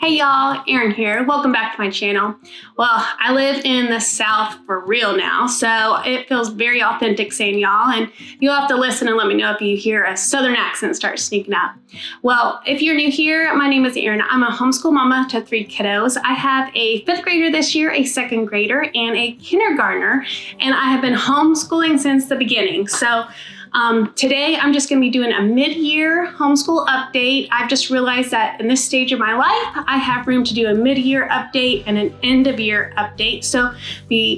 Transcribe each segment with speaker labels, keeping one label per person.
Speaker 1: Hey y'all, Erin here. Welcome back to my channel. Well, I live in the South for real now, so it feels very authentic saying y'all, and you'll have to listen and let me know if you hear a Southern accent start sneaking up. Well, if you're new here, my name is Erin. I'm a homeschool mama to 3 kiddos. I have a 5th grader this year, a 2nd grader, and a kindergartner, and I have been homeschooling since the beginning. So today I'm just going to be doing a mid-year homeschool update. I've just realized that in this stage of my life, I have room to do a mid-year update and an end-of-year update. So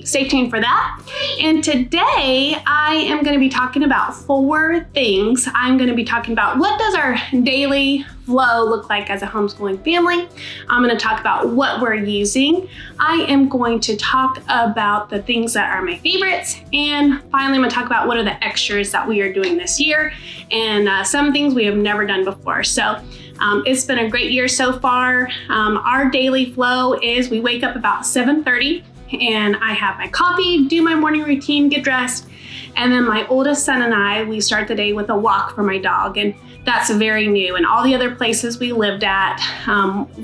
Speaker 1: stay tuned for that. And today I am going to be talking about 4 things. I'm going to be talking about what does our daily flow look like as a homeschooling family. I'm going to talk about what we're using. I am going to talk about the things that are my favorites. And finally, I'm going to talk about what are the extras that we are doing this year and some things we have never done before. So it's been a great year so far. Our daily flow is we wake up about 7:30 and I have my coffee, do my morning routine, get dressed. And then my oldest son and I, we start the day with a walk for my dog. And that's very new. And all the other places we lived at,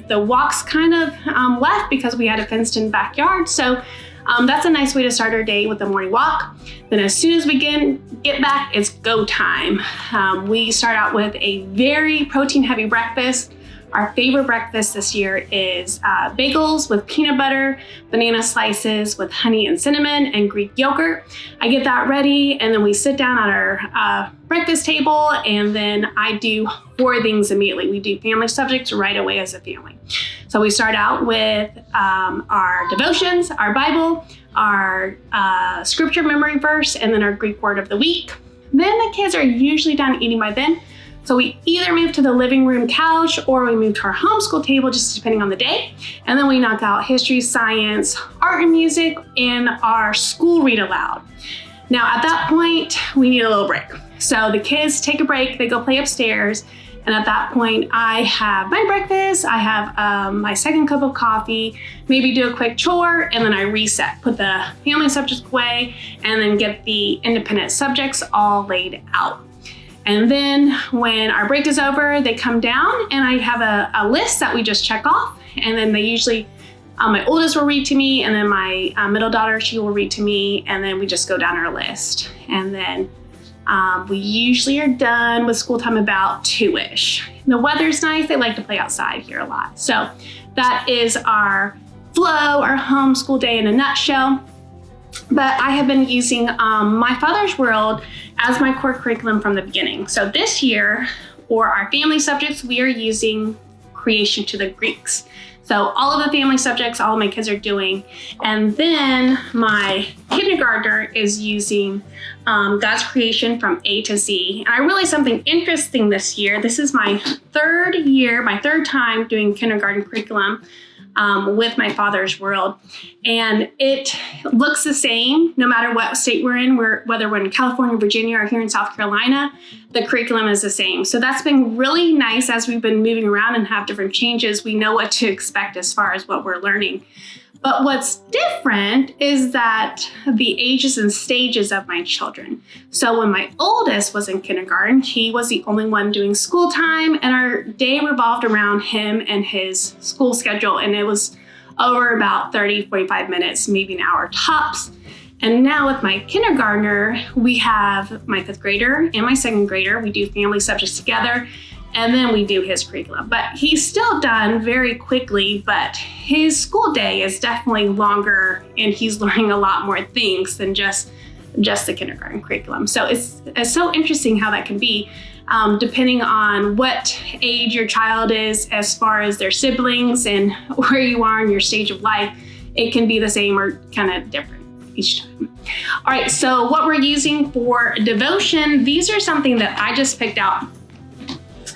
Speaker 1: the walks kind of left because we had a fenced in backyard. So that's a nice way to start our day with a morning walk. Then as soon as we get back, it's go time. We start out with a very protein heavy breakfast. Our favorite breakfast this year is bagels with peanut butter, banana slices with honey and cinnamon, and Greek yogurt. I get that ready, and then we sit down at our breakfast table, and then I do 4 things immediately. We do family subjects right away as a family. So we start out with our devotions, our Bible, our scripture memory verse, and then our Greek word of the week. Then the kids are usually done eating by then. So we either move to the living room couch or we move to our homeschool table, just depending on the day. And then we knock out history, science, art and music, and our school read aloud. Now at that point, we need a little break. So the kids take a break, they go play upstairs. And at that point, I have my breakfast, I have my 2nd cup of coffee, maybe do a quick chore, and then I reset, put the family subjects away, and then get the independent subjects all laid out. And then when our break is over, they come down and I have a list that we just check off. And then they usually, my oldest will read to me, and then my middle daughter, she will read to me, and then we just go down our list. And then we usually are done with school time about 2-ish. The weather's nice, they like to play outside here a lot. So that is our flow, our homeschool day in a nutshell. But I have been using My Father's World as my core curriculum from the beginning. So this year, for our family subjects, we are using Creation to the Greeks. So all of the family subjects, all of my kids are doing. And then my kindergartner is using God's creation from A to Z. And I realized something interesting this year. This is my 3rd year, my 3rd time doing kindergarten curriculum with My Father's World. And it looks the same no matter what state we're in, whether we're in California, Virginia, or here in South Carolina, the curriculum is the same. So that's been really nice as we've been moving around and have different changes. We know what to expect as far as what we're learning. But what's different is that the ages and stages of my children. So when my oldest was in kindergarten, he was the only one doing school time, and our day revolved around him and his school schedule. And it was over about 30, 45 minutes, maybe an hour tops. And now with my kindergartner, we have my 5th grader and my 2nd grader. We do family subjects together. And then we do his curriculum. But he's still done very quickly, but his school day is definitely longer and he's learning a lot more things than just the kindergarten curriculum. So it's so interesting how that can be, depending on what age your child is as far as their siblings and where you are in your stage of life. It can be the same or kind of different each time. All right, so what we're using for devotion, these are something that I just picked out.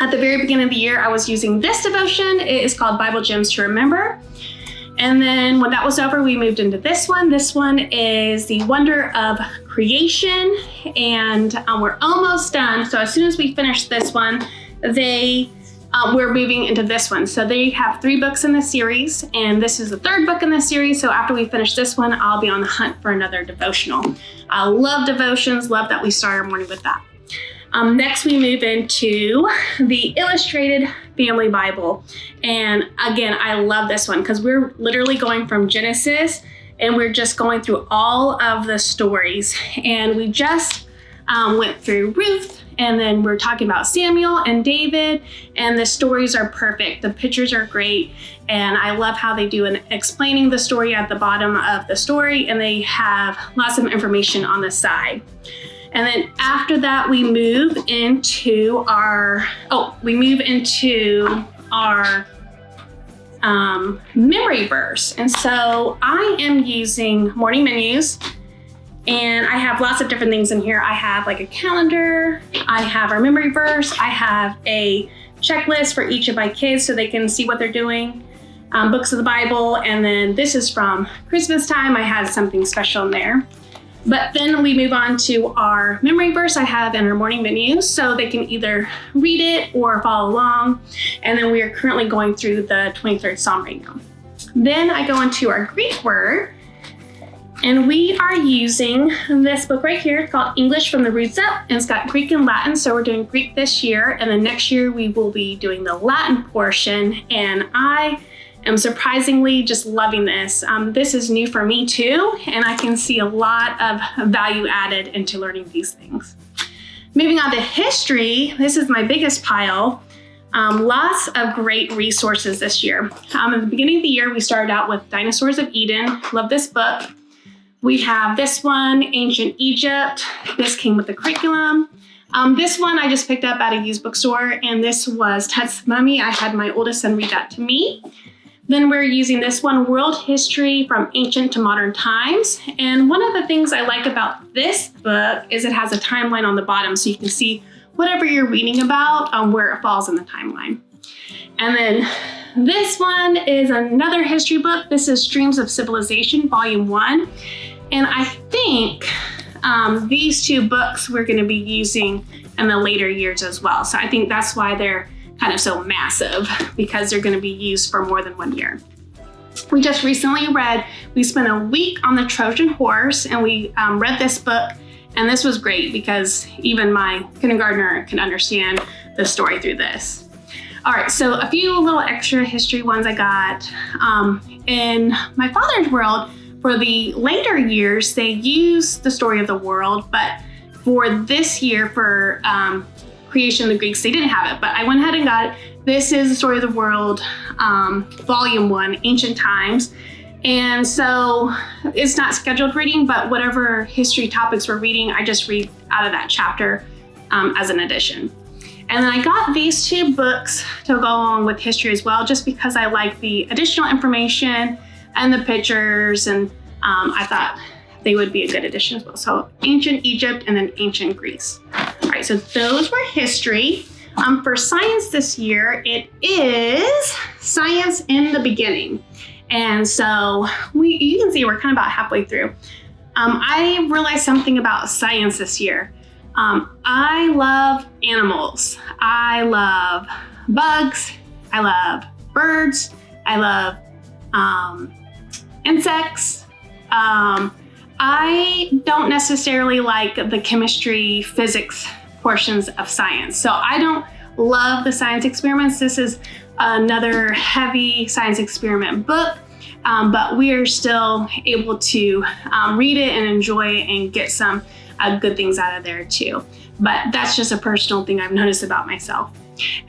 Speaker 1: At the very beginning of the year, I was using this devotion. It is called Bible Gems to Remember. And then when that was over, we moved into this one. This one is The Wonder of Creation, and we're almost done. So as soon as we finish this one, we're moving into this one. So they have 3 books in the series, and this is the 3rd book in the series. So after we finish this one, I'll be on the hunt for another devotional. I love devotions, love that we start our morning with that. Next, we move into the Illustrated Family Bible. And again, I love this one because we're literally going from Genesis and we're just going through all of the stories. And we just went through Ruth, and then we're talking about Samuel and David, and the stories are perfect. The pictures are great, and I love how they do an explaining the story at the bottom of the story, and they have lots of information on the side. And then after that, we move into our memory verse. And so I am using morning menus, and I have lots of different things in here. I have like a calendar, I have our memory verse, I have a checklist for each of my kids so they can see what they're doing, books of the Bible, and then this is from Christmas time. I had something special in there. But then we move on to our memory verse I have in our morning menus, so they can either read it or follow along. And then we are currently going through the 23rd Psalm right now. Then I go into our Greek word, and we are using this book right here. It's called English from the Roots Up, and it's got Greek and Latin. So we're doing Greek this year, and then next year we will be doing the Latin portion. And I am surprisingly just loving this. This is new for me too, and I can see a lot of value added into learning these things. Moving on to history, this is my biggest pile. Lots of great resources this year. At the beginning of the year, we started out with Dinosaurs of Eden. Love this book. We have this one, Ancient Egypt. This came with the curriculum. This one I just picked up at a used bookstore, and this was Tut's Mummy. I had my oldest son read that to me. Then we're using this one, World History from Ancient to Modern Times. And one of the things I like about this book is it has a timeline on the bottom, so you can see whatever you're reading about, where it falls in the timeline. And then this one is another history book. This is Streams of Civilization, Volume 1. And I think these two books we're going to be using in the later years as well. So I think that's why they're kind of so massive, because they're going to be used for more than 1 year. We just recently we spent a week on the Trojan Horse, and we read this book, and this was great because even my kindergartner can understand the story through this. All right, so a few little extra history ones I got. In my father's world, for the later years, they use the story of the world, but for this year, for creation of the Greeks, they didn't have it, but I went ahead and got it. This is the story of the world, Volume 1, Ancient Times. And so it's not scheduled reading, but whatever history topics we're reading, I just read out of that chapter as an addition. And then I got these two books to go along with history as well, just because I like the additional information and the pictures, and I thought they would be a good addition as well. So Ancient Egypt and then Ancient Greece. All right, so those were history. For science this year, it is Science in the Beginning. And so you can see we're kind of about halfway through. I realized something about science this year. I love animals. I love bugs. I love birds. I love insects. I don't necessarily like the chemistry, physics portions of science. So I don't love the science experiments. This is another heavy science experiment book, but we are still able to read it and enjoy it and get some good things out of there too. But that's just a personal thing I've noticed about myself.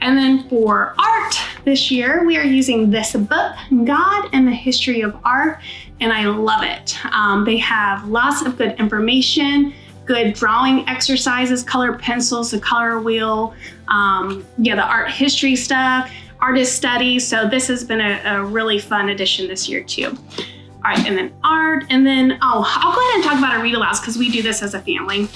Speaker 1: And then for art this year, we are using this book, God and the History of Art, and I love it. They have lots of good information, good drawing exercises, color pencils, the color wheel, the art history stuff, artist studies. So this has been a really fun addition this year too. All right, and then art, and then, I'll go ahead and talk about our read-alouds because we do this as a family.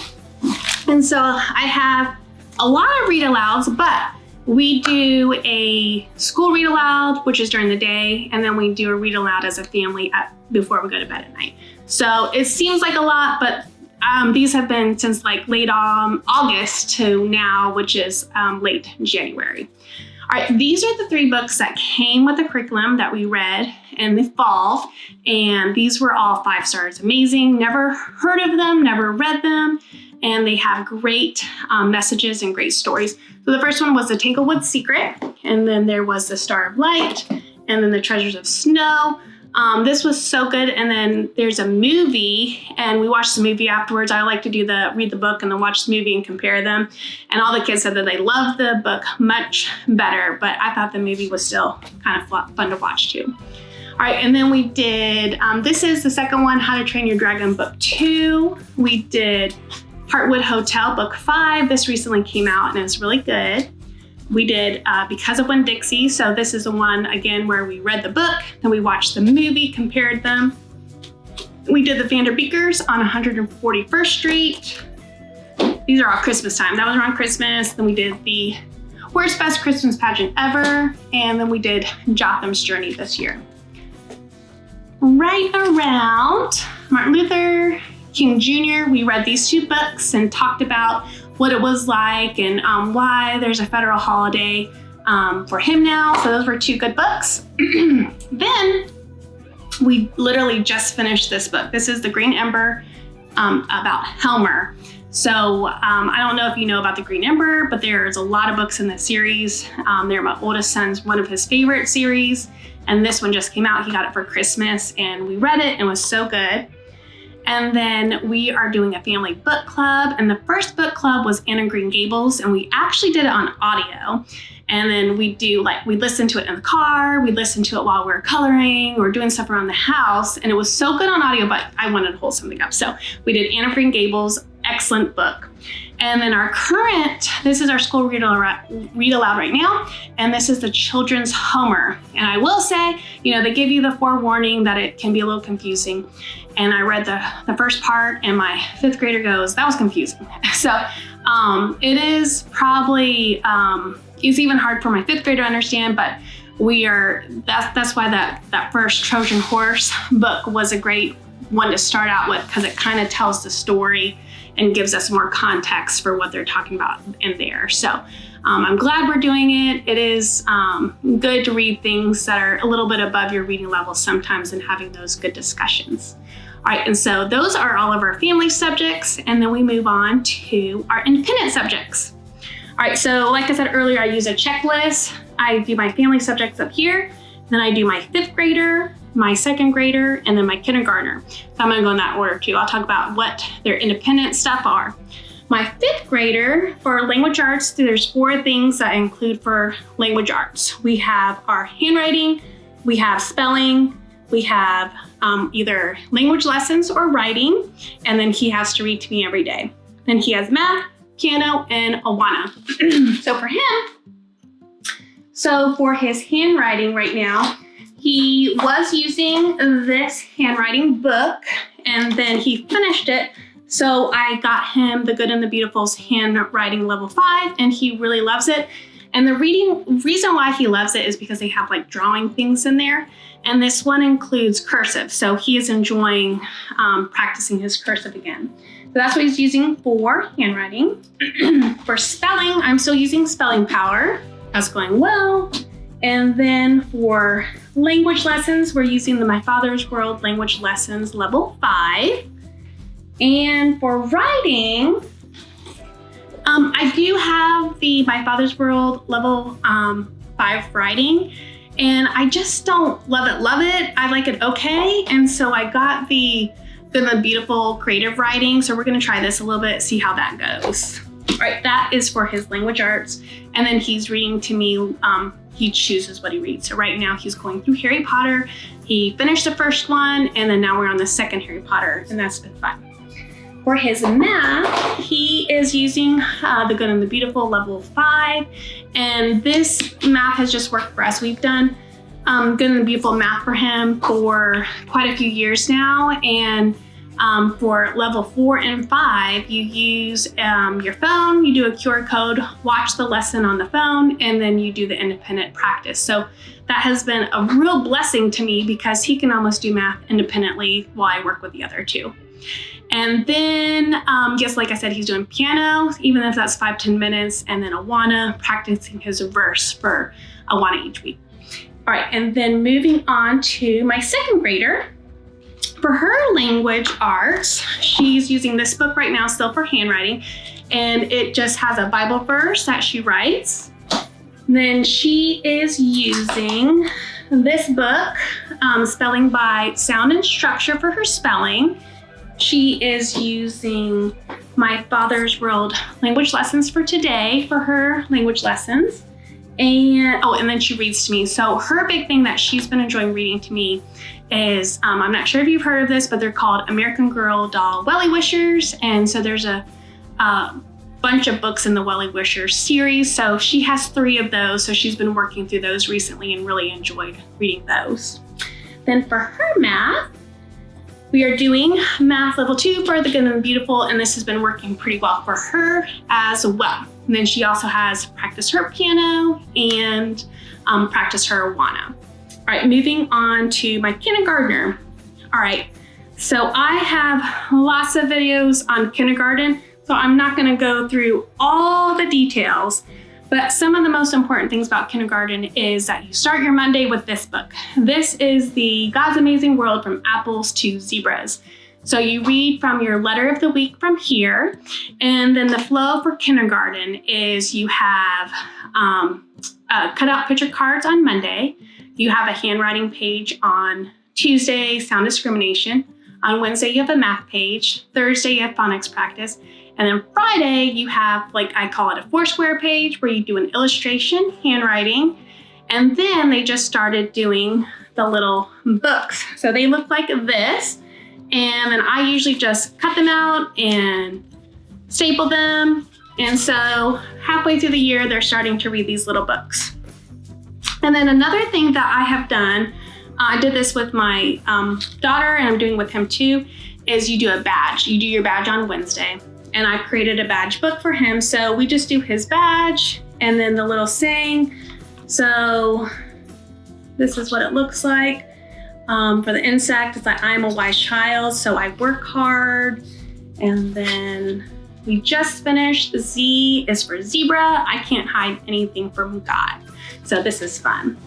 Speaker 1: And so I have a lot of read-alouds, but we do a school read-aloud, which is during the day, and then we do a read-aloud as a family before we go to bed at night. So it seems like a lot, but these have been since like late August to now, which is late January. All right, these are the 3 books that came with the curriculum that we read in the fall, and these were all 5 stars. Amazing, never heard of them, never read them, and they have great messages and great stories. So the first one was The Tanglewood Secret, and then there was The Star of Light, and then The Treasures of Snow. This was so good. And then there's a movie, and we watched the movie afterwards. I like to read the book and then watch the movie and compare them. And all the kids said that they loved the book much better, but I thought the movie was still kind of fun to watch too. All right, and then we did, this is the second one, How to Train Your Dragon Book 2. We did Heartwood Hotel Book 5. This recently came out and it's really good. We did Because of Winn-Dixie. So this is the one, again, where we read the book, then we watched the movie, compared them. We did The Vanderbeekers on 141st Street. These are all Christmas time. That was around Christmas. Then we did the Worst Best Christmas Pageant Ever. And then we did Jotham's Journey this year. Right around Martin Luther King Jr., we read these two books and talked about what it was like and why there's a federal holiday for him now. So those were two good books. Then we literally just finished this book. This is The Green Ember about Helmer. So I don't know if you know about The Green Ember, but there's a lot of books in this series. They're my oldest son's one of his favorite series. And this one just came out. He got it for Christmas and we read it and it was so good. And then we are doing a family book club. And the first book club was Anne of Green Gables. And we actually did it on audio. And then we listened to it in the car. We listened to it while we were coloring or doing stuff around the house. And it was so good on audio, but I wanted to hold something up. So we did Anne of Green Gables, excellent book. And then this is our school read aloud right now. And this is the children's Homer. And I will say, they give you the forewarning that it can be a little confusing. And I read the first part and my fifth grader goes, that was confusing. So it is probably, it's even hard for my fifth grader to understand, but that's why that first Trojan Horse book was a great one to start out with, because it kind of tells the story and gives us more context for what they're talking about in there. So I'm glad we're doing it. It is good to read things that are a little bit above your reading level sometimes and having those good discussions. All right, and so those are all of our family subjects, and then we move on to our independent subjects. All right, so like I said earlier, I use a checklist. I do my family subjects up here, then I do my fifth grader, my second grader, and then my kindergartner. So I'm gonna go in that order too. I'll talk about what their independent stuff are. My fifth grader, for language arts, there's 4 things that I include for language arts. We have our handwriting, we have spelling, we have either language lessons or writing, and then he has to read to me every day. Then he has math, piano, and Awana. So for his handwriting right now, he was using this handwriting book, and then he finished it. So I got him The Good and the Beautiful's handwriting level 5, and he really loves it. And the reason why he loves it is because they have like drawing things in there. And this one includes cursive. So he is enjoying practicing his cursive again. So that's what he's using for handwriting. For spelling, I'm still using Spelling Power. That's going well. And then for language lessons, we're using the My Father's World Language Lessons level 5. And for writing, I do have the My Father's World level 5 writing, and I just don't love it. I like it okay. And so I got the Good and the Beautiful creative writing. So we're gonna try this a little bit, see how that goes. All right, that is for his language arts. And then he's reading to me, he chooses what he reads. So right now he's going through Harry Potter. He finished the first one, and then now we're on the second Harry Potter, and that's been fun. For his math, he is using the Good and the Beautiful level 5, and this math has just worked for us. We've done Good and the Beautiful math for him for quite a few years now, and for level 4 and 5, you use your phone, you do a QR code, watch the lesson on the phone, and then you do the independent practice. So that has been a real blessing to me because he can almost do math independently while I work with the other two. And then, yes, like I said, he's doing piano, even if that's 5-10 minutes, and then Awana, practicing his verse for Awana each week. All right, and then moving on to my second grader. For her language arts, she's using this book right now still for handwriting, and it just has a Bible verse that she writes. Then she is using this book, Spelling by Sound and Structure, for her spelling. She is using My Father's World language lessons for today for her language lessons. And then she reads to me. So her big thing that she's been enjoying reading to me is, I'm not sure if you've heard of this, but they're called American Girl Doll Welly Wishers. And so there's a bunch of books in the Welly Wishers series. So she has 3 of those. So she's been working through those recently and really enjoyed reading those. Then for her math, we are doing Math Level 2 for the Good and the Beautiful, and this has been working pretty well for her as well. And then she also has practiced her piano and practiced her Awana. All right, moving on to my kindergartner. All right, so I have lots of videos on kindergarten, so I'm not gonna go through all the details, but some of the most important things about kindergarten is that you start your Monday with this book. This is the God's Amazing World from Apples to Zebras. So you read from your letter of the week from here, and then the flow for kindergarten is you have cutout picture cards on Monday. You have a handwriting page on Tuesday, sound discrimination. On Wednesday, you have a math page. Thursday, you have phonics practice. And then Friday, you have, like I call it, a 4-square page where you do an illustration, handwriting, and then they just started doing the little books. So they look like this, and then I usually just cut them out and staple them. And so halfway through the year, they're starting to read these little books. And then another thing that I have done, I did this with my daughter, and I'm doing with him too, is you do a badge. You do your badge on Wednesday. And I created a badge book for him. So we just do his badge and then the little saying. So this is what it looks like. For the insect, it's like, I'm a wise child, so I work hard. And then we just finished. The Z is for zebra. I can't hide anything from God. So this is fun.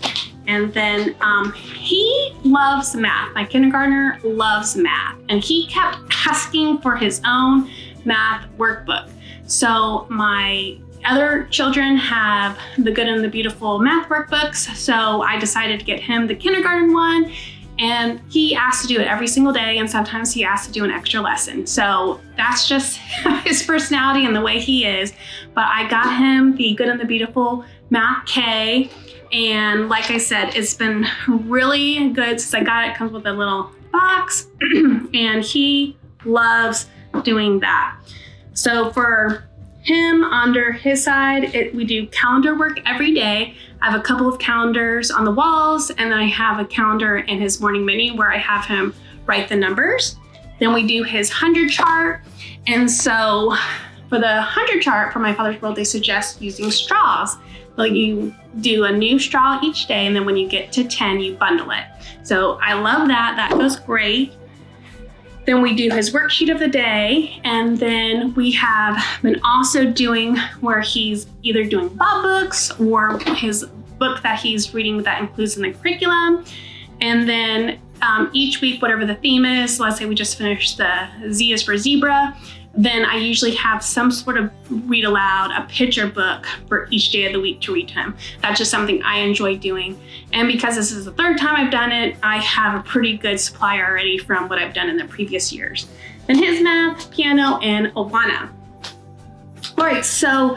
Speaker 1: And then he loves math. My kindergartner loves math. And he kept asking for his own math workbook. So my other children have the Good and the Beautiful math workbooks. So I decided to get him the kindergarten one, and he asked to do it every single day. And sometimes he asked to do an extra lesson. So that's just his personality and the way he is. But I got him the Good and the Beautiful Math K. And like I said, it's been really good since I got it. It comes with a little box and he loves doing that. So for him, under his side, we do calendar work every day. I have a couple of calendars on the walls, and then I have a calendar in his morning menu where I have him write the numbers. Then we do his 100 chart. And so for the 100 chart for My Father's World, they suggest using straws. Like you do a new straw each day, and then when you get to 10, you bundle it. So I love that. That goes great. Then we do his worksheet of the day, and then we have been also doing where he's either doing Bob books or his book that he's reading that includes in the curriculum. And then each week, whatever the theme is, let's say we just finished the Z is for zebra, then I usually have some sort of read aloud, a picture book for each day of the week to read to him. That's just something I enjoy doing. And because this is the 3rd time I've done it, I have a pretty good supply already from what I've done in the previous years. Then his math, piano, and Awana. All right, so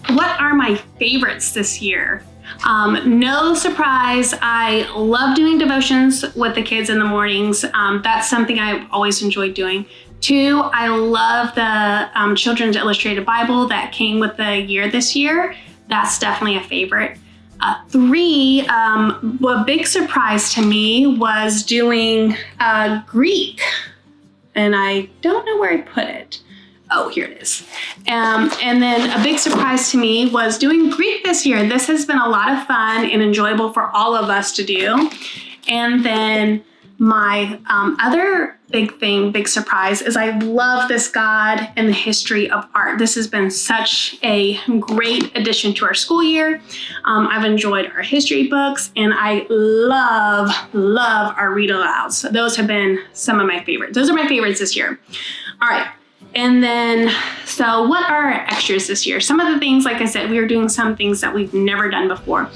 Speaker 1: what are my favorites this year? No surprise, I love doing devotions with the kids in the mornings. That's something I've always enjoyed doing. 2, I love the Children's Illustrated Bible that came with the year this year. That's definitely a favorite. 3, a big surprise to me was doing Greek. And I don't know where I put it. Oh, here it is. And then a big surprise to me was doing Greek this year. This has been a lot of fun and enjoyable for all of us to do. And then My other big surprise is I love this guide and the history of art. This has been such a great addition to our school year. I've enjoyed our history books, and I love our read-alouds. So those have been some of my favorites. Those are my favorites this year. All right. And then, so what are our extras this year? Some of the things, like I said, we are doing some things that we've never done before.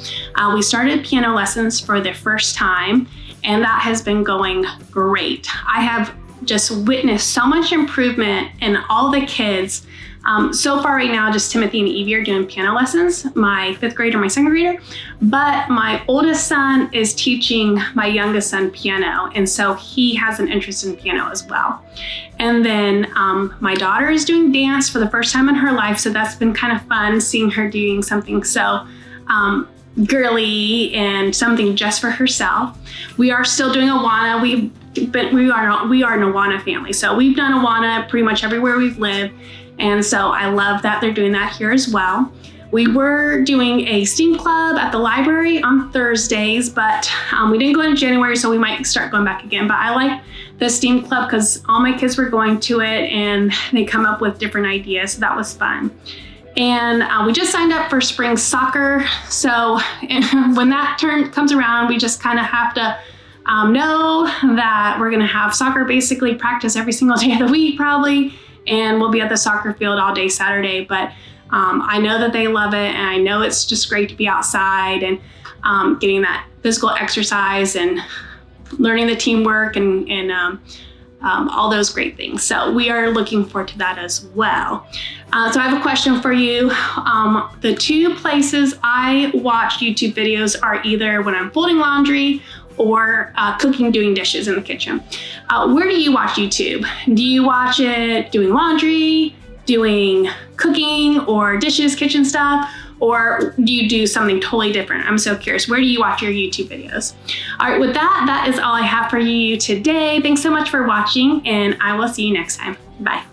Speaker 1: We started piano lessons for the first time, and that has been going great. I have just witnessed so much improvement in all the kids. So far right now, just Timothy and Evie are doing piano lessons, my 5th grader, my 2nd grader, but my oldest son is teaching my youngest son piano, and so he has an interest in piano as well. And then my daughter is doing dance for the first time in her life, so that's been kind of fun seeing her doing something so girly and something just for herself. We are still doing Awana. We are an Awana family, so we've done Awana pretty much everywhere we've lived. And so I love that they're doing that here as well. We were doing a STEAM club at the library on Thursdays, but we didn't go in January, so we might start going back again. But I like the STEAM club because all my kids were going to it and they come up with different ideas. So that was fun. And we just signed up for spring soccer. So when that turn comes around, we just kind of have to know that we're gonna have soccer basically practice every single day of the week probably. And we'll be at the soccer field all day Saturday, but I know that they love it, and I know it's just great to be outside and getting that physical exercise and learning the teamwork and all those great things. So we are looking forward to that as well. So I have a question for you. The 2 places I watch YouTube videos are either when I'm folding laundry or cooking, doing dishes in the kitchen. Where do you watch YouTube? Do you watch it doing laundry, doing cooking or dishes, kitchen stuff? Or do you do something totally different? I'm so curious. Where do you watch your YouTube videos? All right, with that is all I have for you today. Thanks so much for watching, and I will see you next time. Bye.